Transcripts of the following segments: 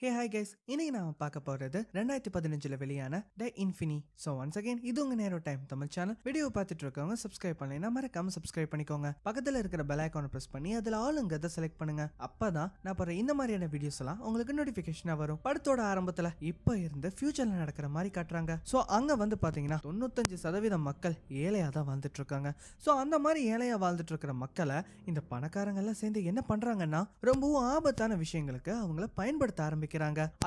Hey hi guys, இன்னைக்கு நாம பார்க்க போறது 2015ல வெளியான தி இன்ஃபினி. ஸோ ஒன்ஸ் அகைன் இது உங்க நேரோ டைம் தமிழ் சேனல். வீடியோ பார்த்துட்டு இருக்கவங்க சப்ஸ்கிரைப் பண்ணலைன்னா மறக்காம சப்ஸ்கிரைப் பண்ணிக்கோங்க. பக்கத்துல இருக்கிற பெல் ஐகானை பிரஸ் பண்ணி அதுல ஆளுங்கிறத செலக்ட் பண்ணுங்க. அப்பதான் நான் போற இந்த மாதிரியான வீடியோஸ் எல்லாம் உங்களுக்கு நோட்டிபிகேஷனா வரும். படத்தோட ஆரம்பத்துல இப்ப இருந்து ஃபியூச்சர்ல நடக்கிற மாதிரி காட்டுறாங்க. ஸோ அங்க வந்து பாத்தீங்கன்னா 95% மக்கள் ஏழையா தான் வாழ்ந்துட்டு இருக்காங்க. ஸோ அந்த மாதிரி ஏழையா வாழ்ந்துட்டு இருக்கிற மக்களை இந்த பணக்காரங்க எல்லாம் சேர்ந்து என்ன பண்றாங்கன்னா ரொம்பவும் ஆபத்தான விஷயங்களுக்கு அவங்கள பயன்படுத்த ஆரம்பிக்கிறாங்க.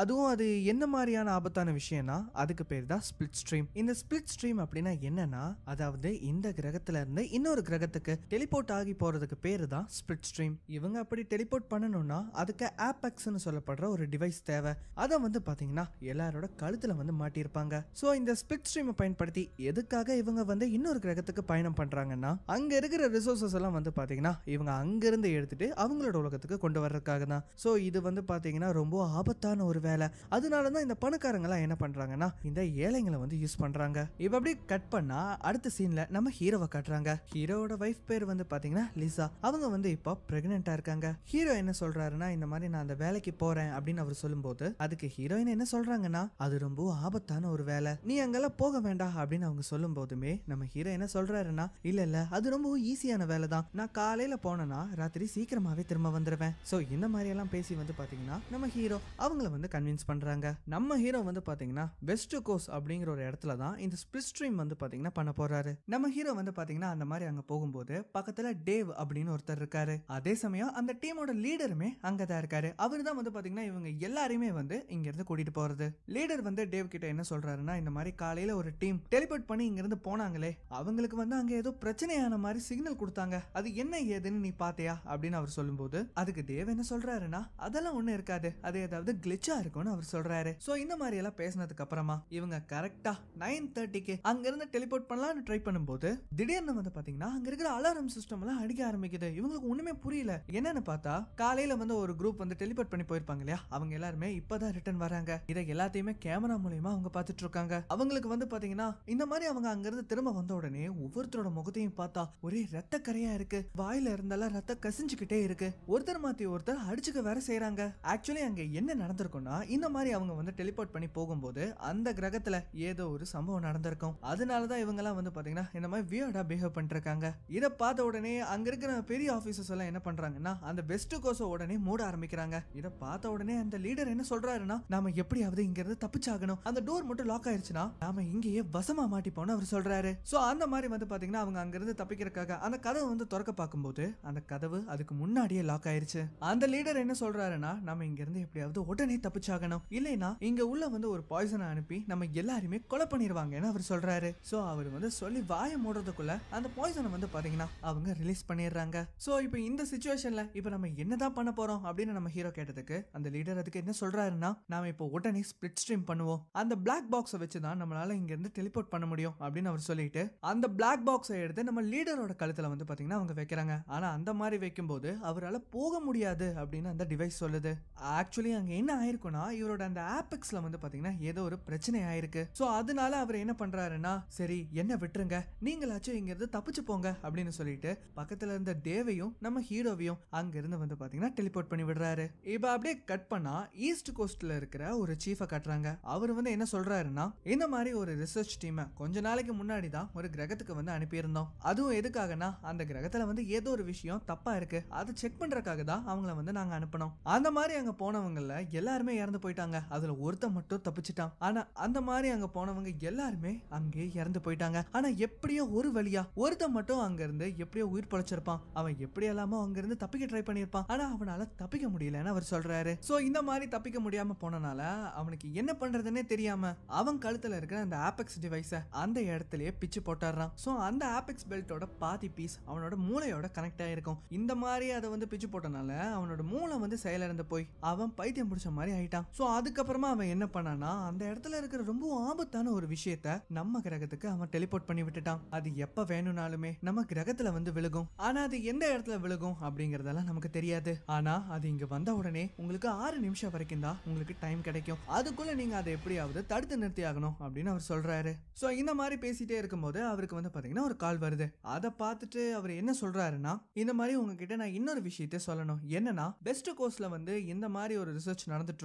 அதுவும் அது என்ன மாதிரியான ஆபத்தான விஷயம்னா அதுக்கு பேர் தான் ஸ்பிளிட் ஸ்ட்ரீம். இந்த ஸ்பிளிட் ஸ்ட்ரீம் அப்படின்னா என்னன்னா, அதாவது இந்த கிரகத்துல இருந்து இன்னொரு கிரகத்துக்கு டெலிபோர்ட் ஆகி போறதுக்கு பேரு தான் ஸ்பிளிட் ஸ்ட்ரீம். இவங்க அப்படி டெலிபோர்ட் பண்ணணும்னா அதுக்கு ஆபெக்ஸ்னு சொல்லப்படுற ஒரு டிவைஸ் தேவை. அதை வந்து பாத்தீங்கன்னா எல்லாரோட கழுத்துல வந்து மாட்டியிருப்பாங்க. சோ இந்த ஸ்பிளிட் ஸ்ட்ரீமை பயன்படுத்தி எதுக்காக இவங்க வந்து இன்னொரு கிரகத்துக்கு பயணம் பண்றாங்கன்னா, அங்க இருக்கிற ரிசோர்சஸ் எல்லாம் வந்து பாத்தீங்கன்னா இவங்க அங்கிருந்து எடுத்துட்டு அவங்களோட உலகத்துக்கு கொண்டு வர்றதுக்காக தான். சோ இது வந்து பாத்தீங்கன்னா ரொம்ப ஆபத்தான ஒரு வேலை. அதனாலதான் இந்த பணக்காரங்க எல்லாம் என்ன பண்றாங்கன்னா இந்த ஏழைங்களை வந்து யூஸ் பண்றாங்க. இப்ப அப்படி கட் பண்ணா அடுத்த சீன்ல நம்ம ஹீரோவை காட்டுறாங்க. ஹீரோவோட வைஃப் பேர் வந்து பாத்தீங்கன்னா லிசா. அவங்க வந்து இப்போ பிரெக்னெண்டா இருக்காங்க. ஹீரோ என்ன சொல்றாருன்னா, இந்த மாதிரி நான் அந்த வேலைக்கு போறேன் அப்படின்னு அவர் சொல்லும்போது அதுக்கு ஹீரோயின் என்ன சொல்றாங்கன்னா, அது ரொம்ப ஆபத்தான ஒரு வேலை, நீ அங்கெல்லாம் போக வேண்டாம் அப்படின்னு அவங்க சொல்லும் போதுமே நம்ம ஹீரோ என்ன சொல்றாருன்னா, இல்ல அது ரொம்ப ஈஸியான வேலை தான், நான் காலையில போனேன்னா ராத்திரி சீக்கிரமாவே திரும்ப வந்துருவேன். சோ இந்த மாதிரி எல்லாம் பேசி வந்து பாத்தீங்கன்னா நம்ம ஹீரோ அவங்கள வந்து கன்வின்ஸ் பண்றாங்க. நம்ம ஹீரோ வந்து பாத்தீங்கன்னா வெஸ்ட் கோஸ்ட் அப்படிங்கிற ஒரு இடத்துல தான் இந்த ஸ்பிளிட் ஸ்ட்ரீம் வந்து பாத்தீங்கன்னா பண்ண போறாரு. நம்ம ஹீரோ வந்து பாத்தீங்கன்னா அந்த மாதிரி அங்க போகும்போது பக்கத்துல டேவ் அப்படின்னு ஒருத்தர் இருக்காரு. அதே சமயம் அந்த டீமோட லீடருமே அங்கதான் இருக்காரு. அவரு தான் வந்து பாத்தீங்கன்னா இவங்க எல்லாரையுமே வந்து இங்க இருந்து கூட்டிட்டு போறது. லீடர் வந்து டேவ் கிட்ட என்ன சொல்றாருன்னா, இந்த மாதிரி காலையில ஒரு டீம் டெலிபோர்ட் பண்ணி இங்க இருந்து போனாங்களே, அவங்களுக்கு வந்து அங்க ஏதோ பிரச்சனையான மாதிரி சிக்னல் கொடுத்தாங்க, அது என்ன ஏதுன்னு நீ பாத்தியா அப்படின்னு அவர் சொல்லும்போது அதுக்கு டேவ் என்ன சொல்றாருன்னா, அதெல்லாம் ஒண்ணு இருக்காது, அது ஏதாவது கிளிச்சா இருக்கும்னு அவர் சொல்றாரு. சோ இந்த மாதிரி எல்லாம் பேசினதுக்கு அப்புறமா இவங்க கரெக்டா 9:30க்கு அங்க இருந்து டெலிபோர்ட் பண்ணலாம்னு ட்ரை பண்ணும்போது திடீர்னு வந்து பாத்தீங்கன்னா அங்க இருக்கிற அலாரம் சிஸ்டம் எல்லாம் அடிக்க ஆரம்பிக்குது. இவங்களுக்கு ஒண்ணுமே புரியல. என்னன்னு பார்த்தா காலையில வந்து ஒரு குரூப் வந்து டெலிபோர்ட் பண்ணி போயிருப்பாங்க இல்லையா, அவங்க எல்லாருமே இப்பதான் ரிட்டர்ன் வராங்க. இதை எல்லாத்தையுமே கேமரா மூலமா அவங்க பார்த்துட்டு இருக்காங்க. அவங்களுக்கு வந்து பாத்தீங்கன்னா இந்த மாதிரி அவங்க அங்க இருந்து திரும்ப வந்த உடனே ஒவ்வொருத்தரோட முகத்தையும் பார்த்தா ஒரே ரத்த கரையா இருக்கு, வாயில இருந்தாலும் ரத்த கசிஞ்சுக்கிட்டே இருக்கு, ஒருத்தர் மாத்தி ஒருத்தர் அடிச்சுக்க வேற செய்யறாங்க. ஆக்சுவலி அங்க என்ன நடந்திருக்கும்னா, இந்த மாதிரி அவங்க வந்து டெலிபோர்ட் பண்ணி போகும்போது அந்த கிரகத்துல ஏதோ ஒரு சம்பவம் நடந்திருக்கும். அதனாலதான் இவங்க எல்லாம் வந்து பாத்தீங்கன்னா இந்த மாதிரி வியர்டா பிஹேவ் பண்ணிட்டு இருக்காங்க. இதை பார்த்த உடனே அங்க இருக்கிற பெரிய ஆபீசர்ஸ் எல்லாம் என்ன பண்றாங்கன்னா அந்த வெஸ்ட் கோஸ்ட உடனே மூட ஆரம்பிக்கிறாங்க. இதை பார்த்த உடனே அந்த லீடர் என்ன சொல்றாருன்னா, நாம எப்படியாவது இங்க இருந்து தப்பிச்சாகணும், அந்த டோர் மட்டும் லாக் ஆயிருச்சுன்னா நாம இங்கேயே வசமா மாட்டிப்போம்னு அவர் சொல்றாரு. சோ அந்த மாதிரி வந்து பாத்தீங்கன்னா அவங்க அங்க இருந்து தப்பிக்கிறதுக்காக அந்த கதவை வந்து திறக்க பார்க்கும்போது அந்த கதவு அதுக்கு முன்னாடியே லாக் ஆயிருச்சு. அந்த லீடர் என்ன சொல்றாருன்னா, நம்ம இங்க இருந்து எப்படியாவது உடனே தப்பிச்சாகணும், இல்லைன்னா இங்க உள்ள வந்து ஒரு பாய்சனை அனுப்பி நம்ம எல்லாருமே கொலை பண்ணிடுவாங்கன்னு அவர் சொல்றாரு. சோ அவர் வந்து சொல்லி வாயை மூடுறதுக்குள்ள அந்த பாய்சனை வந்து பாத்தீங்கன்னா அவங்க ரிலீஸ் பண்ணிடுறாங்க. சோ இப்போ இந்த சிச்சுவேஷன்ல இப்போ நம்ம என்னதான் பண்ண போறோம் அப்படின்னு நம்ம ஹீரோ கேட்டதுக்கு அந்த லீடர் அதுக்கு என்ன சொல்றாருன்னா, நாம இப்போ உடனே ஸ்பிளிட் ஸ்ட்ரீம் பண்ணுவோம், அந்த பிளாக் பாக்ஸை வச்சுதான் நம்மளால இங்க இருந்து டெலிபோர்ட் பண்ண முடியும் அப்படின்னு அவர் சொல்லிட்டு அந்த பிளாக் பாக்ஸை எடுத்து நம்ம லீடரோட கழுத்துல வந்து பாத்தீங்கன்னா அவங்க வைக்கிறாங்க. ஆனா அந்த மாதிரி வைக்கும்போது அவரால் போக முடியாது அப்படின்னு அந்த டிவைஸ் சொல்லுது. ஆக்சுவலி அங்க என்ன ஆயிருக்கும்னா, இவரோட அந்த ஆபெக்ஸ்ல வந்து பாத்தீங்கன்னா ஏதோ ஒரு பிரச்சனை ஆயிருக்கு. சோ அதனால அவர் என்ன பண்றாருன்னா, சரி என்ன விட்டுருங்க, நீங்களாச்சும் இங்க இருந்து தப்பிச்சு போங்க அப்படின்னு சொல்லிட்டு பக்கத்துல இருந்த டேவையும் நம்ம ஹீரோவையும் அங்க இருந்து வந்து பாத்தீங்கன்னா டெலிபோர்ட் பண்ணி விடுறாரு. இப்ப அப்படியே கட் பண்ணா ஈஸ்ட் கோஸ்ட்ல இருக்கிற ஒரு சீஃபை காட்டுறாங்க. அவர் வந்து என்ன சொல்றாருன்னா, இந்த மாதிரி ஒரு ரிசர்ச் டீமை கொஞ்ச நாளைக்கு முன்னாடி தான் ஒரு கிரகத்துக்கு வந்து அனுப்பியிருந்தோம். அதுவும் எதுக்காகனா, அந்த கிரகத்துல வந்து ஏதோ ஒரு விஷயம் தப்பா இருக்கு, அதை செக் பண்றதுக்காக தான் அவங்கள வந்து நாங்க அனுப்பணும். அந்த மாதிரி அங்க போனவங்கல எல்லாருமே இறந்து போயிட்டாங்க, அதுல ஒருத்தன் மட்டும் தப்பிச்சிட்டான். ஆனா அந்த மாதிரி அங்க போனவங்க எல்லாருமே அங்கே இறந்து போயிட்டாங்க. ஆனா எப்படியோ ஒரு வழியா ஒருத்தன் மட்டும் அங்க இருந்து எப்படியோ உயிர் பொழைச்சிருப்பான். அவன் எப்படி எல்லாமோ அங்க இருந்து தப்பிக்க ட்ரை பண்ணிருப்பான், ஆனா அவனால தப்பிக்க முடியலன்னு அவர் சொல்றாரு. சோ இந்த மாதிரி தப்பிக்க முடியாம போனனால அவனுக்கு என்ன பண்றதுன்னே தெரியாம அவன் கழுத்துல இருக்கிற அந்த ஆபெக்ஸ் டிவைஸ அந்த இடத்துலயே பிச்சு போட்டாரான். சோ அந்த ஆபெக்ஸ் பெல்ட்டோட பாதி பீஸ் அவனோட மூளையோட கனெக்ட் ஆயிருக்கும். இந்த மாதிரி அதை வந்து பிச்சு போட்டனால அவனோட மூளை வந்து செயலிழந்து போய் அவன் பைத்தியம் பிடிச்ச மாதிரி ஆயிட்டான். சோ அதுக்கப்புறமா அவன் என்ன பண்ணானா, அந்த இடத்துல இருக்கிற ரொம்ப ஆபத்தான ஒரு விஷயத்த நம்ம கிரகத்துக்கு அவன் டெலிபோர்ட் பண்ணி விட்டுட்டான். அது எப்ப வேணும்னாலுமே நம்ம கிரகத்துல வந்து விழுகும். ஆனா அது எந்த இடத்துல விழுகும் அப்படிங்கறதெல்லாம் நமக்கு தெரியாது. ஆனா அது இங்க வந்த உடனே உங்களுக்கு 6 நிமிஷம் வரைக்கும் தான் உங்களுக்கு டைம் கிடைக்கும், அதுக்குள்ள நீங்க அதை எப்படியாவது தடுத்து நிறுத்தி ஆகணும் அப்படின்னு அவர் சொல்றாரு. சோ இந்த மாதிரி பேசிட்டே இருக்கும்போது அவருக்கு வந்து பாத்தீங்கன்னா ஒரு கால் வருது. அதை பார்த்துட்டு அவர் என்ன சொல்றாருன்னா, இந்த மாதிரி உங்ககிட்ட நான் இன்னொரு விஷயத்த சொல்லணும், என்னன்னா வெஸ்ட் கோஸ்ட்ல வந்து இந்த மாதிரி ஒரு ரிசர்ச் பறந்துட்டு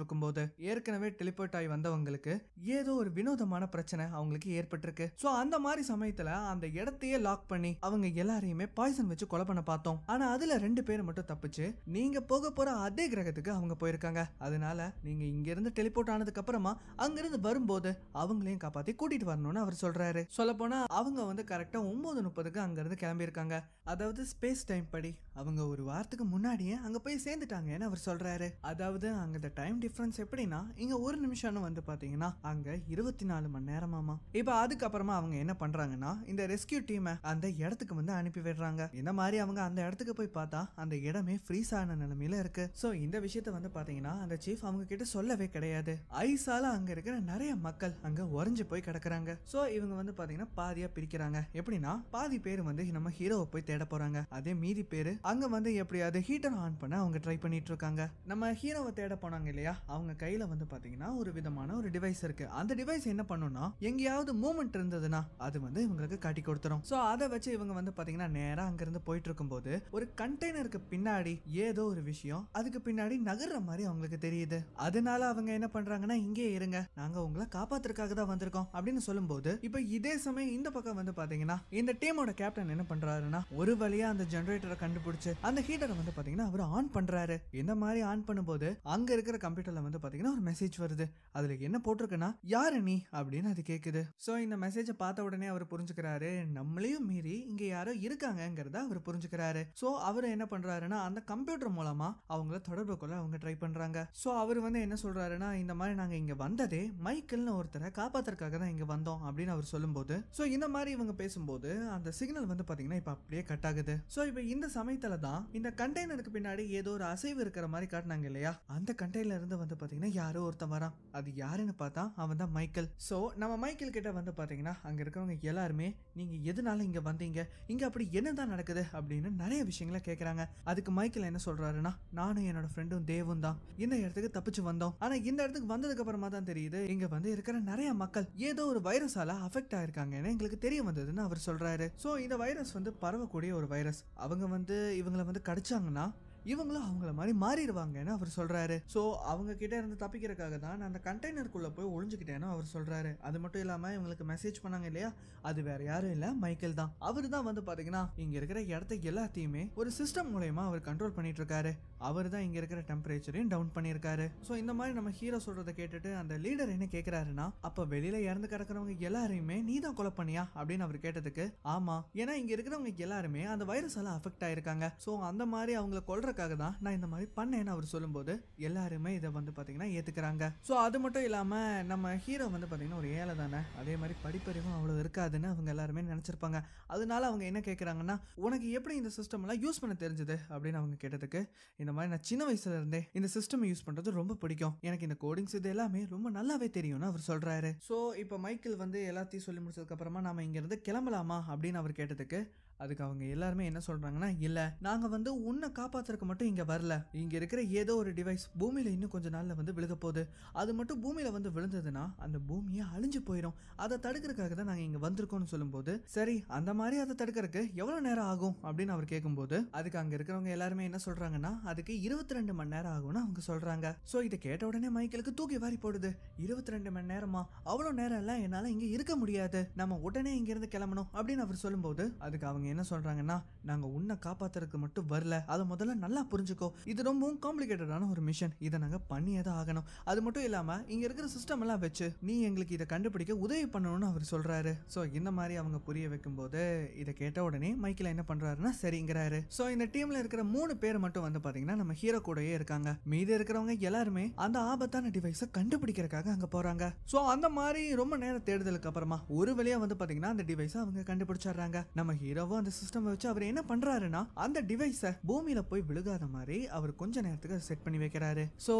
இருக்கும்போது ஏற்கனவே டெலிபோர்ட் ஆகி வந்தவங்களுக்கு ஏதோ ஒரு வினோதமான பிரச்சனை அவங்களுக்கு ஏற்பட்டிருக்கு. சோ அந்த மாதிரி சமயத்துல அந்த இடத்தையே லாக் பண்ணி அவங்க எல்லாரையுமே பாய்சன் வச்சு கொலை பண்ண பார்த்தோம். ஆனா அதுல 2 பேர் மட்டும் தப்பிச்சு நீங்க போக போற அதே கிரகத்துக்கு அவங்க போயிருக்காங்க. அதனால நீங்க இங்க இருந்து டெலிபோர்ட் ஆனதுக்கு அப்புறமா அங்கிருந்து வரும்போது அவங்களையும் காப்பாத்தி கூட்டிட்டு வரணும்னு அவர் சொல்றாரு. சொல்ல போனா அவங்க வந்து கரெக்டா 9:30க்கு அங்க இருந்து கிளம்பி இருக்காங்க. அதாவது ஸ்பேஸ் டைம் படி அவங்க ஒரு வாரத்துக்கு முன்னாடியே அங்க போய் சேர்ந்துட்டாங்கன்னு அவர் சொல்றாரு. அதாவது அங்க டைம் டிஃபரன்ஸ் எப்படின்னா இங்க ஒரு நிமிஷம்னு வந்து பாத்தீங்கன்னா அங்க 24 மணி நேரமாமா. இப்ப அதுக்கப்புறமா அவங்க என்ன பண்றாங்கன்னா இந்த ரெஸ்கியூ டீமை அந்த இடத்துக்கு வந்து அனுப்பி விடுறாங்க. இந்த மாதிரி அவங்க அந்த இடத்துக்கு போய் பார்த்தா அந்த இடமே ஃப்ரீஸ் ஆன நிலைமையில இருக்கு. சோ இந்த விஷயத்த வந்து பாத்தீங்கன்னா அந்த சீஃப் அவங்க கிட்ட சொல்லவே கிடையாது. ஐஸால அங்க இருக்கிற நிறைய மக்கள் அங்க உறைஞ்சு போய் கிடக்குறாங்க. சோ இவங்க வந்து பாத்தீங்கன்னா பாதியா பிரிக்கிறாங்க. எப்படின்னா பாதி பேர் வந்து நம்ம ஹீரோவை போய் தேட போறாங்க. அதே மீதி பேரு அங்க வந்து எப்படியாவது ஹீட்டர் ஆன் பண்ண அவங்க ட்ரை பண்ணிட்டு இருக்காங்க. நம்ம ஹீரோவை தேட போனாங்க இல்லையா, அவங்க கையில வந்து பாத்தீங்கன்னா ஒரு விதமான ஒரு டிவைஸ் இருக்கு. அந்த டிவைஸ் என்ன பண்ணும்னா எங்கேயாவது மூவ்மெண்ட் இருந்ததுன்னா அது வந்து இவங்களுக்கு காட்டி கொடுத்துரும். சோ அதை வச்சு இவங்க வந்து பாத்தீங்கன்னா நேரா அங்க இருந்து போயிட்டு இருக்கும்போது ஒரு கண்டெய்னருக்கு பின்னாடி ஏதோ ஒரு விஷயம் அதுக்கு பின்னாடி நகர்ற மாதிரி அவங்களுக்கு தெரியுது. அதனால அவங்க என்ன பண்றாங்கன்னா இங்கே இருங்க, நாங்க உங்களை காப்பாத்துறதுக்காக தான் வந்திருக்கோம் அப்படின்னு சொல்லும்போது இப்ப இதே சமயம் இந்த பக்கம் வந்து பாத்தீங்கன்னா இந்த டீமோட கேப்டன் என்ன பண்றாருன்னா ஒரு வழியா அந்த ஜெனரேட்டரை கண்டுபிடிச்சு அந்த ஹீட்டரை வந்து பாத்தீங்கன்னா அவர் ஆன் பண்றாரு. இந்த மாதிரி ஆன் பண்ணும்போது அங்க இருக்கிற கம்ப்யூட்டர்ல வந்து பாத்தீங்கன்னா ஒரு மெசேஜ் வருது. அதுல என்ன போட்டிருக்குன்னா யாரு நீ அப்படின்னு அது கேக்குது. சோ இந்த மெசேஜை பார்த்த உடனே அவர் புரிஞ்சுக்கிறாரு நம்மளையும் மீறி இங்க யாரோ இருக்காங்கிறத அவர் புரிஞ்சுக்கிறாரு. சோ அவர் என்ன பண்றாருன்னா அந்த கம்ப்யூட்டர் மூலமா அவங்கள தொடர்பு கொள்ள அவங்க ட்ரை பண்றாங்க. சோ அவர் வந்து என்ன சொல்றாருன்னா இந்த மாதிரி நாங்க இங்க வந்ததே மைக்கேல்னு ஒருத்தரை காப்பாத்துறதுக்காக தான் இங்க வந்தோம் அப்படின்னு அவர் சொல்லும்போது சோ இந்த மாதிரி இவங்க பேசும்போது அந்த சிக்னல் வந்து பாத்தீங்கன்னா இப்ப அப்படியே கட் ஆகுது. சோ இப்ப இந்த சமயத்துல தான் இந்த கண்டெய்னருக்கு பின்னாடி ஏதோ ஒரு அசைவு இருக்கிற மாதிரி காட்டினாங்க இல்லையா, அந்த கண்டெய்னர்ல இருந்து வந்து பாத்தீங்கன்னா யாரோ ஒருத்தன் வரான். அது யாருன்னு பார்த்தா அவன் தான் மைக்கேல். சோ நம்ம மைக்கேல் கிட்ட வந்து பாத்தீங்கன்னா அங்க இருக்கிறவங்க எல்லாருமே நீங்க எதனால இங்க வந்தீங்க, இங்க அப்படி என்னதான் நடக்குது அப்படின்னு நிறைய விஷயங்களை கேக்குறாங்க. அதுக்கு மைக்கேல் என்ன சொல்றாருன்னா நானும் என்னோட ஃப்ரெண்டும் தேவும் தான் இந்த இடத்துக்கு தப்பிச்சு வந்தோம். ஆனா இந்த இடத்துக்கு வந்ததுக்கு அப்புறமா தான் தெரியுது இங்க வந்து இருக்கிற நிறைய மக்கள் ஏதோ ஒரு வைரஸால அஃபெக்ட் ஆயிருக்காங்கன்னு எங்களுக்கு தெரிய வந்ததுன்னு அவர் சொல்றாரு. சோ இந்த வைரஸ் வந்து பரவக்கூடிய ஒரு வைரஸ். அவங்க வந்து இவங்களை வந்து கடிச்சாங்கன்னா இவங்களும் அவங்கள மாதிரி மாறிடுவாங்கன்னு அவர் சொல்றாரு. சோ அவங்க கிட்ட இருந்து தப்பிக்கிறதுக்காக தான் நான் அந்த கண்டெய்னருக்குள்ள போய் ஒளிஞ்சுக்கிட்டேன்னு அவர் சொல்றாரு. அது மட்டும் இல்லாம இவங்களுக்கு மெசேஜ் பண்ணாங்க இல்லையா, அது வேற யாரும் இல்ல மைக்கேல் தான். அவரு தான் வந்து பாத்தீங்கன்னா இங்க இருக்கிற இடத்த எல்லாத்தையுமே ஒரு சிஸ்டம் மூலமா அவர் கண்ட்ரோல் பண்ணிட்டு இருக்காரு. அவர் தான் இங்க இருக்கிற டெம்பரேச்சரையும் டவுன் பண்ணிருக்காரு. சோ இந்த மாதிரி நம்ம ஹீரோ சொல்றதை கேட்டுட்டு அந்த லீடர் என்ன கேக்குறாருன்னா அப்ப வெளியில இறந்து கிடக்கிறவங்க எல்லாரையுமே நீ தான் கொலை பண்ணியா அப்படின்னு அவர் கேட்டதுக்கு ஆமா, ஏன்னா இங்க இருக்கிறவங்க எல்லாருமே அந்த வைரஸால அஃபெக்ட் ஆயிருக்காங்க. சோ அந்த மாதிரி அவங்களை கொல்றதுக்காக தான் நான் இந்த மாதிரி பண்ணேன்னு அவர் சொல்லும்போது எல்லாருமே இதை வந்து பாத்தீங்கன்னா ஏத்துக்கிறாங்க. சோ அது மட்டும் இல்லாம நம்ம ஹீரோ வந்து பாத்தீங்கன்னா ஒரு ஏழை தானே, அதே மாதிரி படிப்பறிவும் அவ்வளவு இருக்காதுன்னு அவங்க எல்லாருமே நினைச்சிருப்பாங்க. அதனால அவங்க என்ன கேட்கறாங்கன்னா உனக்கு எப்படி இந்த சிஸ்டம் எல்லாம் யூஸ் பண்ண தெரிஞ்சது அப்படின்னு அவங்க கேட்டதுக்கு இந்த மாதிரி நான் சின்ன வயசுல இருந்தே இந்த சிஸ்டம் யூஸ் பண்றது ரொம்ப பிடிக்கும், எனக்கு இந்த கோடிங்ஸ் இது எல்லாமே ரொம்ப நல்லாவே தெரியும்னு அவர் சொல்றாரு. சோ இப்ப மைக்கேல் வந்து எல்லாத்தையும் சொல்லி முடிச்சதுக்கு அப்புறமா நாம இங்க இருந்து கிளம்பலாமா அப்படின்னு அவர் கேட்டதுக்கு அதுக்கு அவங்க எல்லாருமே என்ன சொல்றாங்கன்னா இல்ல, நாங்க வந்து உன்னை காப்பாத்துறதுக்கு மட்டும் இங்க வரல, இங்க இருக்கிற ஏதோ ஒரு டிவைஸ் பூமியில இன்னும் கொஞ்ச நாள்ல வந்து விழுக போகுது, அது மட்டும் பூமியில வந்து விழுந்ததுன்னா அந்த பூமியை அழிஞ்சு போயிடும், அதை தடுக்கிறதுக்காக தான் நாங்க இங்க வந்திருக்கோம்னு சொல்லும்போது சரி அந்த மாதிரி அதை தடுக்கிறதுக்கு எவ்வளவு நேரம் ஆகும் அப்படின்னு அவர் கேட்கும்போது அதுக்கு அங்க இருக்கிறவங்க எல்லாருமே என்ன சொல்றாங்கன்னா அதுக்கு 22 மணி நேரம் ஆகும்னு அவங்க சொல்றாங்க. சோ இதை கேட்ட உடனே மைக்கேலுக்கு தூக்கி வாரி போடுது. 22 மணி நேரமா, அவ்வளவு நேரம் எல்லாம் என்னால இங்க இருக்க முடியாது, நம்ம உடனே இங்க இருந்து கிளம்பணும் அப்படின்னு அவர் சொல்லும்போது அதுக்கு அவங்க என்ன சொல்றாங்கன்னா நாங்க உன்னை காப்பாத்துறதுக்கு மட்டும் வரல, அதை முதல்ல நல்லா புரிஞ்சுக்கோ, இது ரொம்பவும் காம்ப்ளிகேட்டடான ஒரு மிஷன், இதை நாங்க பண்ணியே தான் ஆகணும், அது மட்டும் இல்லாம இங்க இருக்கிற சிஸ்டம் எல்லாம் வச்சு நீ எங்களுக்கு இதை கண்டுபிடிக்க உதவி பண்ணணும்னு அவர் சொல்றாரு. சோ இந்த மாதிரி அவங்க புரிய வைக்கும் போது இதை கேட்ட உடனே மைக்கேல் என்ன பண்றாருன்னா சரிங்கிறாரு. சோ இந்த டீம்ல இருக்கிற 3 பேர் மட்டும் வந்து பாத்தீங்கன்னா நம்ம ஹீரோ கூடயே இருக்காங்க. மீதி இருக்கிறவங்க எல்லாருமே அந்த ஆபத்தான டிவைஸை கண்டுபிடிக்கிறதுக்காக அங்க போறாங்க. சோ அந்த மாதிரி ரொம்ப நேரம் தேடுதலுக்கு அப்புறமா ஒரு வழியா வந்து பாத்தீங்கன்னா அந்த டிவைஸை அவங்க கண்டுபிடிச்சாங்க. நம்ம ஹீரோவும் அந்த சிஸ்டம் வச்சு அவர் என்ன பண்றாருன்னா அந்த டிவைஸை பூமியில போய் விழுகாத மாதிரி அவர் கொஞ்ச நேரத்துக்கு செட் பண்ணி வைக்கிறாரு. சோ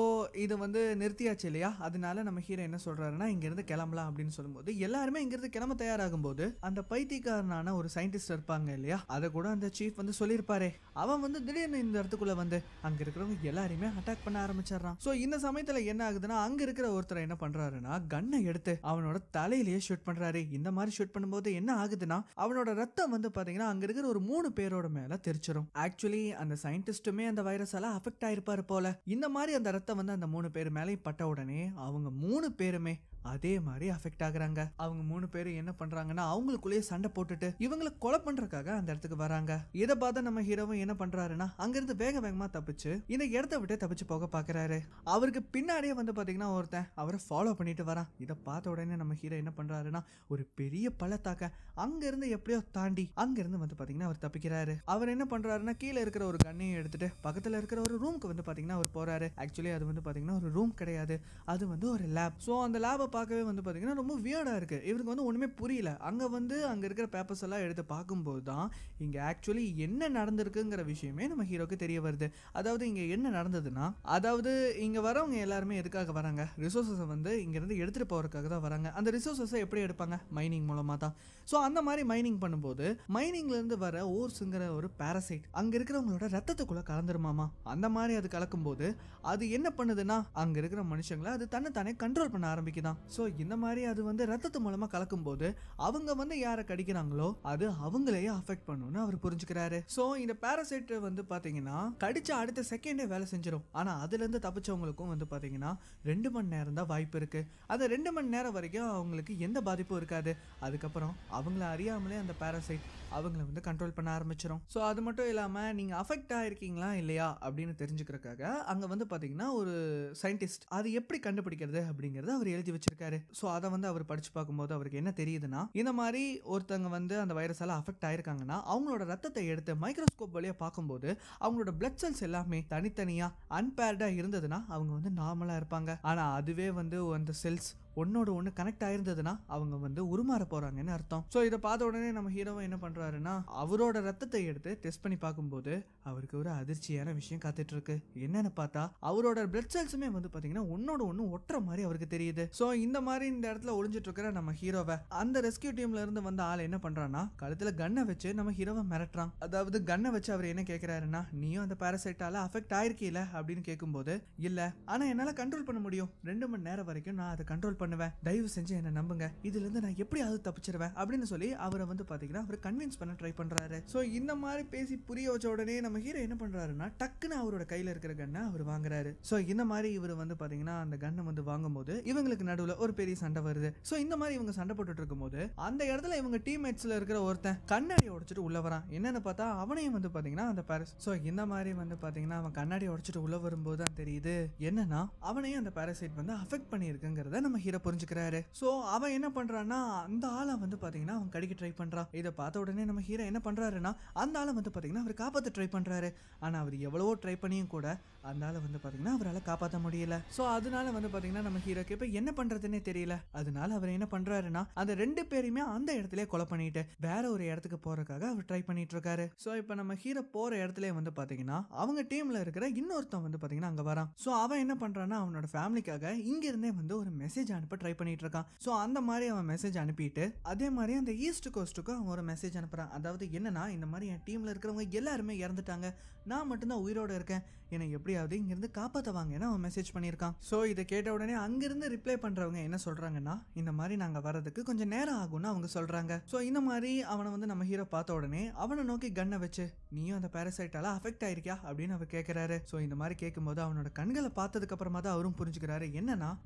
இது வந்து நிறுத்தியாச்சு இல்லையா, அதனால நம்ம ஹீரோ என்ன சொல்றாருன்னா இங்க இருந்து கிளம்பலாம் அப்படின்னு சொல்லும்போது எல்லாருமே இங்க இருந்து கிளம்ப தயாராகும் போது அந்த பைத்தியக்காரனான ஒரு சயின்டிஸ்ட் இருப்பாங்க இல்லையா, அதை கூட அந்த சீஃப் வந்து சொல்லியிருப்பாரு, அவன் வந்து திடீர்னு இந்த இடத்துக்குள்ள வந்து அங்க இருக்கிறவங்க எல்லாரையுமே அட்டாக் பண்ண ஆரம்பிச்சிடறான். சோ இந்த சமயத்துல என்ன ஆகுதுன்னா அங்க இருக்கிற ஒருத்தர் என்ன பண்றாருன்னா கன்னை எடுத்து அவனோட தலையிலேயே ஷூட் பண்றாரு. இந்த மாதிரி ஷூட் பண்ணும்போது என்ன ஆகுதுன்னா அவனோட ரத்தம் வந்து பாத்தீங்கன்னா அங்க இருக்கிற ஒரு 3 பேரோட மேல தெரிச்சிரும். ஆக்சுவலி அந்த சயின்டிஸ்டுமே அந்த வைரஸால அஃபெக்ட் ஆயிருப்பாரு போல. இந்த மாதிரி அந்த ரத்தம் வந்து அந்த 3 பேர் மேலேயும் பட்ட உடனே அவங்க 3 பேருமே அதே மாதிரி அஃபெக்ட் ஆகுறாங்க. அவங்க 3 பேரும் என்ன பண்றாங்கன்னா அவங்களுக்குள்ளேயே சண்டை போட்டுட்டு இவங்களை கொலை பண்றதுக்காக அந்த இடத்துக்கு வராங்க. இதை பார்த்து நம்ம ஹீரோவும் என்ன பண்றாருன்னா அங்கிருந்து வேகமா தப்பிச்சு இந்த இடத்த விட்டு தப்பிச்சு போக பாக்குறாரு. அவருக்கு பின்னாடியே வந்து பாத்தீங்கன்னா ஒருத்தன் அவரை ஃபாலோ பண்ணிட்டு வரான். இதை பார்த்த உடனே நம்ம ஹீரோ என்ன பண்றாருன்னா ஒரு பெரிய பள்ளத்தாக்க அங்க இருந்து எப்படியோ தாண்டி அங்க இருந்து வந்து பாத்தீங்கன்னா அவர் தப்பிக்கிறாரு. அவர் என்ன பண்றாருன்னா கீழே இருக்கிற ஒரு கண்ணையும் எடுத்துட்டு பக்கத்துல இருக்கிற ஒரு ரூமுக்கு வந்து பாத்தீங்கன்னா அவர் போறாரு. ஆக்சுவலி அது வந்து பாத்தீங்கன்னா ஒரு ரூம் கிடையாது, அது வந்து ஒரு லேப். சோ அந்த லேபை பார்க்கவே வந்து பாத்தீங்கன்னா ரொம்ப வியர்டா இருக்கு. இவருக்கு வந்து ஒண்ணுமே புரியல. அங்க இருக்கிற பேப்பர்ஸ் எல்லாம் எடுத்து பார்க்கும்போது தான் இங்க ஆக்சுவலி என்ன நடந்திருக்குங்கிற விஷயமே நம்ம ஹீரோக்கு தெரிய வருது. அதாவது இங்க என்ன நடந்ததுன்னா, அதாவது இங்க வரவங்க எல்லாருமே எதுக்காக வராங்க, ரிசோர்ஸஸை வந்து இங்க இருந்து எடுத்துட்டு போறதுக்காக தான் வராங்க. அந்த ரிசோர்ஸஸை எப்படி எடுப்பாங்க, மைனிங் மூலமா தான். ஸோ அந்த மாதிரி மைனிங் பண்ணும்போது மைனிங்ல இருந்து வர ஓர்ஸுங்கிற ஒரு பாரசைட் அங்க இருக்கிறவங்களோட ரத்தத்துக்குள்ள கலந்துருமாமா. அந்த மாதிரி அது கலக்கும்போது அது என்ன பண்ணுதுன்னா அங்க இருக்கிற மனுஷங்களை அது தன்னை கண்ட்ரோல் பண்ண ஆரம்பிக்குதான். ஸோ இந்த மாதிரி அது வந்து ரத்தத்து மூலமா கலக்கும் போது அவங்க வந்து யாரை கடிக்கிறாங்களோ அது அவங்களையே அஃபெக்ட் பண்ணும்னு அவர் புரிஞ்சுக்கிறாரு. ஸோ இந்த பாரசைட் வந்து பாத்தீங்கன்னா கடிச்ச அடுத்த செகண்டே வேலை செஞ்சிடும். ஆனா அதுல இருந்து தப்பிச்சவங்களுக்கும் வந்து பாத்தீங்கன்னா 2 மணி நேரம் தான் வாய்ப்பு இருக்கு. அந்த 2 மணி நேரம் வரைக்கும் அவங்களுக்கு எந்த பாதிப்பும் இருக்காது. அதுக்கப்புறம் அவங்கள அறியாமலே அந்த பாரசைட் அவங்கள வந்து கண்ட்ரோல் பண்ண ஆரம்பிச்சிடும். ஸோ அது மட்டும் இல்லாம நீங்க அஃபெக்ட் ஆயிருக்கீங்களா இல்லையா அப்படின்னு தெரிஞ்சுக்கிறதுக்காக அங்க வந்து பாத்தீங்கன்னா ஒரு சயின்டிஸ்ட் அது எப்படி கண்டுபிடிக்கிறது அப்படிங்கறத அவர் எழுதி வச்சிருக்காரு. ஸோ அதை வந்து அவர் படிச்சு பார்க்கும்போது அவருக்கு என்ன தெரியுதுன்னா, இந்த மாதிரி ஒருத்தவங்க வந்து அந்த வைரஸால அஃபெக்ட் ஆயிருக்காங்கன்னா அவங்களோட ரத்தத்தை எடுத்து மைக்ரோஸ்கோப் வழியா பார்க்கும்போது அவங்களோட பிளட் செல்ஸ் எல்லாமே தனித்தனியா அன்பேர்டா இருந்ததுன்னா அவங்க வந்து நார்மலா இருப்பாங்க. ஆனா அதுவே வந்து அந்த செல்ஸ் ஒன்னோட ஒன்று கனெக்ட் ஆயிருந்ததுன்னா அவங்க வந்து உருமாற போறாங்கன்னு அர்த்தம். ஸோ இதை பார்த்த உடனே நம்ம ஹீரோவை என்ன பண்றாருன்னா அவரோட ரத்தத்தை எடுத்து டெஸ்ட் பண்ணி பார்க்கும்போது அவருக்கு ஒரு அதிர்ச்சியான விஷயம் காத்துட்டு இருக்கு. என்னன்னு பார்த்தா அவரோட பிளட் செல்ஸுமே வந்து பாத்தீங்கன்னா ஒன்னோட ஒன்று ஒட்டுற மாதிரி அவருக்கு தெரியுது. ஸோ இந்த மாதிரி இந்த இடத்துல ஒளிஞ்சிட்டு இருக்கிற நம்ம ஹீரோவை அந்த ரெஸ்கியூ டீம்ல இருந்து வந்த ஆள் என்ன பண்றான்னா கழுத்துல கன்னை வச்சு நம்ம ஹீரோவை மிரட்டுறான். அதாவது கன்னை வச்சு அவர் என்ன கேட்கிறாருன்னா நீயும் அந்த பாரசைட்டால அஃபெக்ட் ஆயிருக்கீல அப்படின்னு கேட்கும்போது இல்ல, ஆனா என்னால கண்ட்ரோல் பண்ண முடியும், 2 மணி நேரம் வரைக்கும் நான் அதை கண்ட்ரோல் பண்ணுவேன், தயவு செஞ்சு என்ன நம்புங்க, இதுல இருந்து நான் எப்படியாவது தப்பிச்சிருவேன் அப்படின்னு சொல்லி அவரை வந்து பாத்தீங்கன்னா அவர் கன்வின்ஸ் பண்ண ட்ரை பண்றாரு. சோ இந்த மாதிரி பேசி புரிய வச்ச உடனே நம்ம ஹீரோ என்ன பண்றாருன்னா டக்குன்னு அவரோட கையில இருக்கிற கன்னை அவர் வாங்குறாரு. சோ இந்த மாதிரி இவர் வந்து பாத்தீங்கன்னா அந்த கன்னை வந்து வாங்கும்போது இவங்களுக்கு நடுவுல ஒரு பெரிய சண்டை வருது. சோ இந்த மாதிரி இவங்க சண்டை போட்டுட்டு இருக்கும்போது அந்த இடத்துல இவங்க டீம்மேட்ஸ்ல இருக்கிற ஒருத்தன் கண்ணாடி உடைச்சிட்டு உள்ள வரான். என்னன்னு பார்த்தா அவனையும் வந்து பாத்தீங்கன்னா அந்த பாரஸ். சோ இந்த மாதிரி வந்து பாத்தீங்கன்னா அவன் கண்ணாடி உடைச்சிட்டு உள்ள வரும்போது தான் தெரியுது என்னன்னா அவனையும் அந்த பாரசைட் வந்து அஃபெக்ட் பண்ணியிருக்குங்கிறத நம்ம ஹீரோ புரிஞ்சுக்கிறாரு. சோ அவன் என்ன பண்றான்னா அந்த ஆளை வந்து பாத்தீங்கன்னா அவன் கடிக்க ட்ரை பண்றான். இதை பார்த்த உடனே நம்ம ஹீரோ என்ன பண்றாருன்னா அந்த ஆளை வந்து பாத்தீங்கன்னா அவர் காப்பாத்த ட்ரை பண்றாரு. ஆனா அவர் எவ்வளவோ ட்ரை பண்ணியும் கூட அந்த ஆளை வந்து பாத்தீங்கன்னா அவரால் காப்பாற்ற முடியல. சோ அதனால வந்து பாத்தீங்கன்னா நம்ம ஹீரோக்கு இப்ப என்ன பண்றதுன்னே தெரியல. அதனால அவர் என்ன பண்றாருன்னா அந்த 2 பேரையுமே அந்த இடத்துல கொலை பண்ணிட்டு வேற ஒரு இடத்துக்கு போறதுக்காக அவர் ட்ரை பண்ணிட்டு இருக்காரு. சோ இப்ப நம்ம ஹீரோ போற இடத்துல வந்து பாத்தீங்கன்னா அவங்க டீம்ல இருக்கிற இன்னொருத்தன் வந்து பாத்தீங்கன்னா அங்க வரான். சோ அவன் என்ன பண்றான்னா அவனோட ஃபேமிலிக்காக இங்க இருந்தே வந்து ஒரு மெசேஜ் அனுப்ப ட்ரை பண்ணிட்டு இருக்கான். சோ அந்த மாதிரி அவன் மெசேஜ் அனுப்பிட்டு அதே மாதிரி அந்த ஈஸ்ட் கோஸ்ட்டுக்கு அவன் ஒரு மெசேஜ் அனுப்புறான். அதாவது என்னன்னா இந்த மாதிரி என் டீம்ல இருக்கிறவங்க எல்லாருமே இறந்துட்டாங்க, நான் மட்டும்தான் உயிரோட இருக்கேன், என்னை எப்படியாவது இங்க இருந்து காப்பாத்துவாங்கன்னு அவன் மெசேஜ் பண்ணியிருக்கான். சோ இதை கேட்ட உடனே அங்கிருந்து ரிப்ளை பண்றவங்க என்ன சொல்றாங்கன்னா இந்த மாதிரி நாங்க வரதுக்கு கொஞ்சம் நேரம் ஆகும்னு அவங்க சொல்றாங்க. சோ இந்த மாதிரி அவனை வந்து நம்ம ஹீரோ பார்த்த உடனே அவனை நோக்கி கன்னை வச்சு நீயும் அந்த பாரசைட்டால அஃபெக்ட் ஆயிருக்கியா அப்படின்னு அவர் கேட்கிறாரு. சோ இந்த மாதிரி கேட்கும்போது அவனோட கண்களை பார்த்ததுக்கு அப்புறமா தான் அவரும் புரிஞ்சுக்கிறாரு என்னன்னா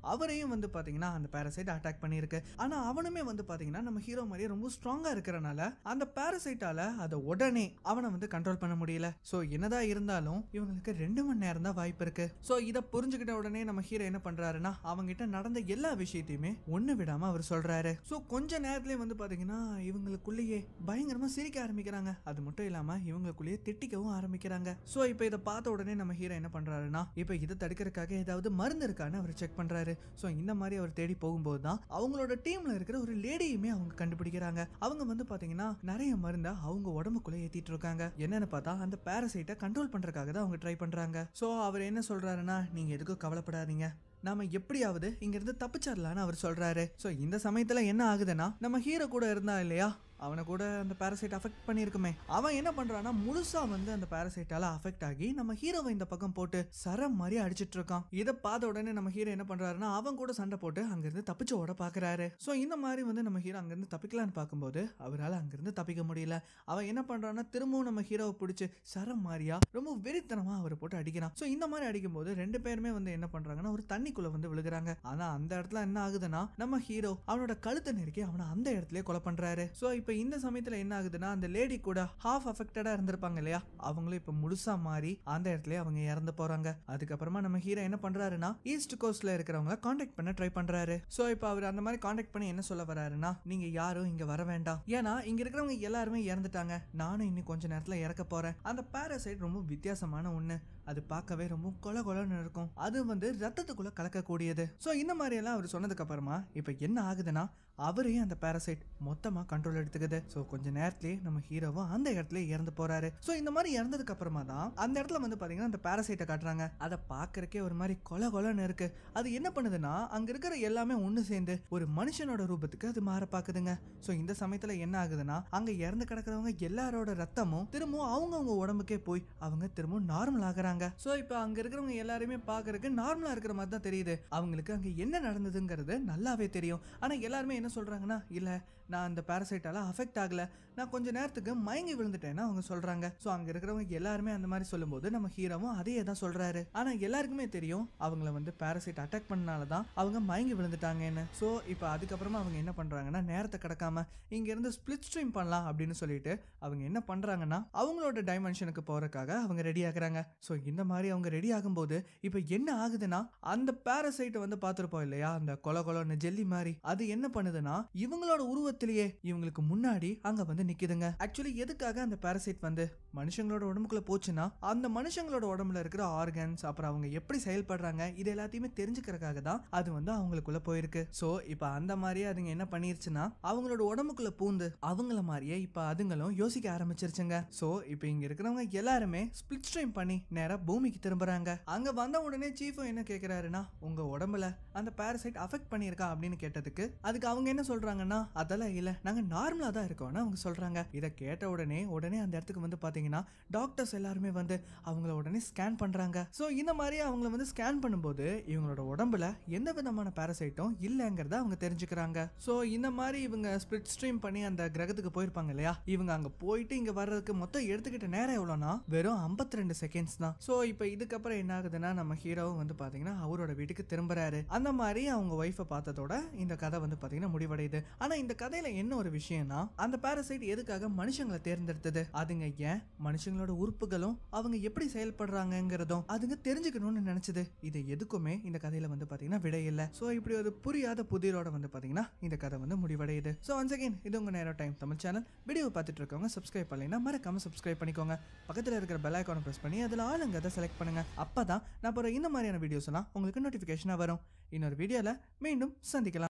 அவரையும் வந்து பாத்தீங்கன்னா அந்த பாரசைட் அட்டாக் பண்ணிருக்கு. ஆனா அவனுமே வந்து பாத்தீங்கன்னா நம்ம ஹீரோ மாதிரியே ரொம்ப ஸ்ட்ராங்கா இருக்கிறனால அந்த பாரசைட்டால அதை உடனே அவனை வந்து கண்ட்ரோல் பண்ண முடியல. சோ என்னதான் இருந்தாலும் இவங்களுக்கு 2 மணி நேரம் தான் வாய்ப்பு இருக்கு. சோ இதை புரிஞ்சுக்கிட்ட உடனே நம்ம ஹீரோ என்ன பண்றாருன்னா அவங்க கிட்ட நடந்த எல்லா விஷயத்தையுமே ஒண்ணு விடாம அவர் சொல்றாரு. சோ கொஞ்ச நேரத்திலே வந்து பாத்தீங்கன்னா இவங்களுக்குள்ளேயே பயங்கரமா சிரிக்க ஆரம்பிக்கிறாங்க. அது மட்டும் இல்லாம இவங்களுக்குள்ளேயே திட்டிக்கவும் ஆரம்பிக்கிறாங்க. சோ இப்ப இதை பார்த்த உடனே நம்ம ஹீரோ என்ன பண்றாருன்னா இப்ப இதை தடுக்கிறதுக்காக ஏதாவது மருந்து இருக்கான்னு அவர் செக் பண்றாரு. சோ இந்த மாதிரி அவர் தேடி போகும்போது தான் அவங்களோட டீம்ல இருக்கிற ஒரு லேடியுமே அவங்க கண்டுபிடிக்கிறாங்க. அவங்க வந்து பாத்தீங்கன்னா நிறைய மருந்த அவங்க உடம்புக்குள்ள ஏத்திட்டு இருக்காங்க. என்னன்னு பார்த்தா அந்த பாரசைட்டை கண்ட்ரோல் பண்றதுக்காக தான் அவங்க ட்ரை பண்றாங்க. சோ அவர் என்ன சொல்றாருன்னா நீங்க எதுக்கும் கவலைப்படாதீங்க, நாம எப்படியாவது இங்க இருந்து தப்பிச்சிடலான்னு அவர் சொல்றாரு. சோ இந்த சமயத்துல என்ன ஆகுதுன்னா நம்ம ஹீரோ கூட இருந்தா இல்லையா அவனை கூட அந்த பாராசைட் அஃபெக்ட் பண்ணிருக்குமே. அவன் என்ன பண்றான்னா முழுசா வந்து அந்த பாராசைட்டால அஃபெக்ட் ஆகி நம்ம ஹீரோவை இந்த பக்கம் போட்டு சரம் மாதிரி அடிச்சிட்டு இருக்கான். இதை பார்த்த உடனே நம்ம ஹீரோ என்ன பண்றாருன்னா அவன் கூட சண்டை போட்டு அங்கிருந்து தப்பிச்சு ஓட பாக்குறாரு. சோ இந்த மாதிரி வந்து நம்ம ஹீரோ அங்கிருந்து தப்பிக்கலான்னு பார்க்கும்போது அவரால் அங்கிருந்து தப்பிக்க முடியல. அவன் என்ன பண்றான்னா திரும்பவும் நம்ம ஹீரோவை பிடிச்சு சரம் மாதிரியா ரொம்ப வெறித்தனமா அவரை போட்டு அடிக்கிறான். சோ இந்த மாதிரி அடிக்கும் போது ரெண்டு பேருமே வந்து என்ன பண்றாங்கன்னா ஒரு தண்ணிக்குள்ள வந்து விழுகிறாங்க. ஆனா அந்த இடத்துல என்ன ஆகுதுன்னா நம்ம ஹீரோ அவனோட கழுத்தை நெருக்கி அவனை அந்த இடத்துல கொலை பண்றாரு. சோ இப்ப இந்த சமயத்துல என்ன ஆகுதுன்னா அந்த லேடி கூட ஹாஃப் அஃபெக்டடா இருந்திருப்பாங்க இல்லையா, அவங்களும் இப்ப முழுசா மாறி அந்த இடத்துல அவங்க இறந்து போறாங்க. அதுக்கப்புறமா நம்ம ஹீரோ என்ன பண்றாருன்னா ஈஸ்ட் கோஸ்ட்ல இருக்கிறவங்க கான்டாக்ட் பண்ண ட்ரை பண்றாரு. சோ இப்ப அவர் அந்த மாதிரி கான்டாக்ட் பண்ணி என்ன சொல்ல வராருன்னா நீங்க யாரும் இங்க வர வேண்டாம், ஏன்னா இங்க இருக்கிறவங்க எல்லாருமே இறந்துட்டாங்க, நானும் இன்னும் கொஞ்ச நேரத்துல இறக்க போறேன். அந்த பாராசைட் ரொம்ப வித்தியாசமான ஒண்ணு, அது பார்க்கவே ரொம்ப கொல கொலன்னு இருக்கும், அது வந்து ரத்தத்துக்குள்ள கலக்கக்கூடியது. சோ இந்த மாதிரி எல்லாம் அவர் சொன்னதுக்கு அப்புறமா இப்ப என்ன ஆகுதுன்னா அவரையும் அந்த பாராசைட் மொத்தமா கண்ட்ரோல் எடுத்துக்குது. சோ கொஞ்ச நேரத்திலேயே நம்ம ஹீரோவும் அந்த இடத்துல இறந்து போறாரு. சோ இந்த மாதிரி இறந்ததுக்கு அப்புறமா தான் அந்த இடத்துல வந்து பாத்தீங்கன்னா அந்த பாராசைட்டை காட்டுறாங்க. அதை பாக்குறக்கே ஒரு மாதிரி கொல கொலன்னு இருக்கு. அது என்ன பண்ணுதுன்னா அங்க இருக்கிற எல்லாமே ஒண்ணு சேர்ந்து ஒரு மனுஷனோட ரூபத்துக்கு அது மாற பாக்குதுங்க. சோ இந்த சமயத்துல என்ன ஆகுதுன்னா அங்க இறந்து கிடக்கிறவங்க எல்லாரோட ரத்தமும் திரும்பவும் அவங்கவுங்க உடம்புக்கே போய் அவங்க திரும்பவும் நார்மல் ஆகுறாங்க. சோ இப்ப அங்க இருக்கிறவங்க எல்லாருமே பாக்குறதுக்கு நார்மலா இருக்கிற மாதிரி தான் தெரியுது. அவங்களுக்கு அங்க என்ன நடந்ததுங்கிறது நல்லாவே தெரியும். ஆனா எல்லாருமே என்ன சொல்றாங்கன்னா இல்ல நான் அந்த பாராசைட்டால அஃபெக்ட் ஆகல, நான் கொஞ்ச நேரத்துக்கு மயங்கி விழுந்துட்டேன்னு அவங்க சொல்றாங்க. சோ அங்க இருக்கிறவங்க எல்லாருமே அந்த மாதிரி சொல்லும்போது நம்ம ஹீரோவும் அதே தான் சொல்றாரு. ஆனா எல்லாருக்குமே தெரியும் அவங்கள வந்து பாராசைட் அட்டாக் பண்ணனாலதான் அவங்க மயங்கி விழுந்துட்டாங்கன்னு. சோ இப்ப அதுக்கப்புறமா அவங்க என்ன பண்றாங்கன்னா நேரத்தை கடக்காம இங்க இருந்து ஸ்பிளிட் ஸ்ட்ரீம் பண்ணலாம் அப்படின்னு சொல்லிட்டு அவங்க என்ன பண்றாங்கன்னா அவங்களோட டைமென்ஷனுக்கு போறதுக்காக அவங்க ரெடி ஆகுறாங்க. சோ இந்த மாதிரி அவங்க ரெடி ஆகும்போது இப்ப என்ன ஆகுதுன்னா அந்த பாராசைட் வந்து பாத்துருப்போம் இல்லையா, அந்த கொல கொலன்னு ஜெல்லி மாதிரி, அது என்ன பண்ணுதுன்னா இவங்களோட உருவத்திலேயே இவங்களுக்கு முன்னாடி அங்க வந்து நிக்குதுங்க. ஆக்சுவலி எதுக்காக அந்த பாராசைட் வந்து மனுஷங்களோட உடம்புக்குள்ள போச்சுன்னா அந்த மனுஷங்களோட உடம்புல இருக்கிற ஆர்கன்ஸ் அப்புறம் அவங்க எப்படி செயல்படுறாங்க இது எல்லாத்தையுமே தெரிஞ்சுக்கிறதுக்காக தான் அது வந்து அவங்களுக்குள்ள போயிருக்கு. சோ இப்ப அந்த மாதிரியே அதுங்க என்ன பண்ணிருச்சுன்னா அவங்களோட உடம்புக்குள்ள பூந்து அவங்கள மாதிரியே இப்ப அதுங்களும் யோசிக்க ஆரம்பிச்சிருச்சுங்க. சோ இப்ப இங்க இருக்கிறவங்க எல்லாருமே ஸ்பிளிட் ஸ்ட்ரீம் பண்ணி நேரா பூமிக்கு திரும்புறாங்க. அங்க வந்த உடனே சீஃபும் என்ன கேக்குறாருன்னா உங்க உடம்புல அந்த பாராசைட் அஃபெக்ட் பண்ணிருக்கா அப்படின்னு கேட்டதுக்கு அதுக்கு அவங்க என்ன சொல்றாங்கன்னா அதெல்லாம் இல்ல, நாங்க நார்மலா தான் இருக்கோம்னு அவங்க சொல்றாங்க. இதை கேட்ட உடனே அந்த இடத்துக்கு வந்து பாத்தீங்கன்னா டாக்டர்ஸ் எல்லாருமே வந்து அவங்கள உடனே ஸ்கேன் பண்றாங்க. சோ இந்த மாதிரி அவங்கள வந்து ஸ்கேன் பண்ணும்போது இவங்களோட உடம்புல எந்த விதமான பாராசைட்டும் இல்லங்கிறத அவங்க தெரிஞ்சுக்கிறாங்க. சோ இந்த மாதிரி இவங்க ஸ்பிளிட் ஸ்ட்ரீம் பண்ணி அந்த கிரகத்துக்கு போயிருப்பாங்க இல்லையா, இவங்க அங்க போயிட்டு இங்க வர்றதுக்கு மொத்தம் எடுத்துக்கிட்ட நேரம் எவ்வளவுனா வெறும் 52 செகண்ட்ஸ் தான். சோ இப்ப இதுக்கப்புறம் என்ன ஆகுதுன்னா நம்ம ஹீரோவும் வந்து பாத்தீங்கன்னா அவரோட வீட்டுக்கு திரும்புறாரு. அந்த மாதிரி அவங்க ஒய்ஃபை பார்த்ததோட இந்த கதை வந்து பாத்தீங்கன்னா முடிவடையுது. ஆனா இந்த கதையில என்ன ஒரு விஷயம்னா அந்த பாராசைட் எதுக்காக மனுஷங்களை தேர்ந்தெடுத்தது, அதுங்க ஏன் மனுஷங்களோட உறுப்புகளும் அவங்க எப்படி செயல்படுறாங்கிறதும் அதுங்க தெரிஞ்சுக்கணும்னு நினைச்சது, இது எதுக்குமே இந்த கதையில வந்து பாத்தீங்கன்னா விடை இல்ல. சோ இப்படி ஒரு புரியாத புதிரோட வந்து பாத்தீங்கன்னா இந்த கதை வந்து முடிவடையுது. சோ ஒன்ஸ் அகைன் இது உங்க நேரோ டைம் தமிழ் சேனல். வீடியோ பார்த்துட்டு இருக்கவங்க சப்ஸ்கிரைப் பண்ணலைன்னா மறக்காம சப்ஸ்கிரைப் பண்ணிக்கோங்க. பக்கத்துல இருக்கிற பெல் ஐகானை பிரஸ் பண்ணி அதுல ஆளுங்க செலக்ட் பண்ணுங்க. அப்பதான் நான் போற இந்த மாதிரியான வீடியோஸ் எல்லாம் உங்களுக்கு நோட்டிபிகேஷனா வரும். இன்னொரு வீடியோல மீண்டும் சந்திக்கலாம்.